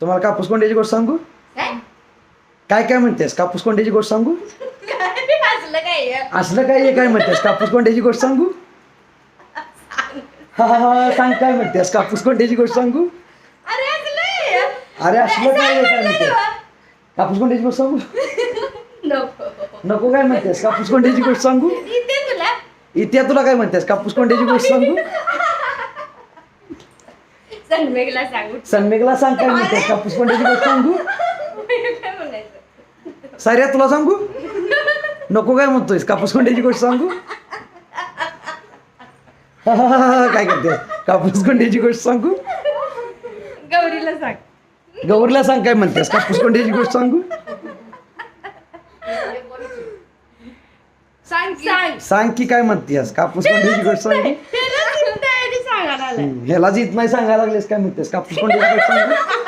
तुम्हाला कापूस कोंड्याची गोष्ट सांगू? काय काय म्हणतेस? कापूस कोंड्याची गोष्ट सांगू? असलं काय काय म्हणतेस? कापूस कोंड्याची गोष्ट सांगू? हा हा हा सांग काय म्हणतेस? कापूस कोंड्याची गोष्ट सांगू? अरे असलं काय म्हणतेस? कापूस कोंड्याची गोष्ट सांगू? नको काय म्हणतेस? कापूस कोंड्याची गोष्ट सांगू? इथे तुला काय म्हणतेस? कापूस कोंड्याची गोष्ट सांगू? सन्मेघला सांग काय म्हणतेस? कापूस कोंड्याची गोष्ट सांगू? साऱ्या तुला सांगू? नको काय म्हणतोयस? कापूस कोंड्याची गोष्ट सांगू? काय करतेस? कापूस कोंड्याची गोष्ट सांगू? गौरीला सांग. गौरीला सांग काय म्हणतेस? कापूस कोंड्याची गोष्ट सांगू? सांग की काय म्हणतेस? कापूस कोंड्याची गोष्ट सांगू? ह्याला जीत नाही सांगायला लागलेस काय म्हणतेस? कापूस कोंड्याची गोष्ट सांगू?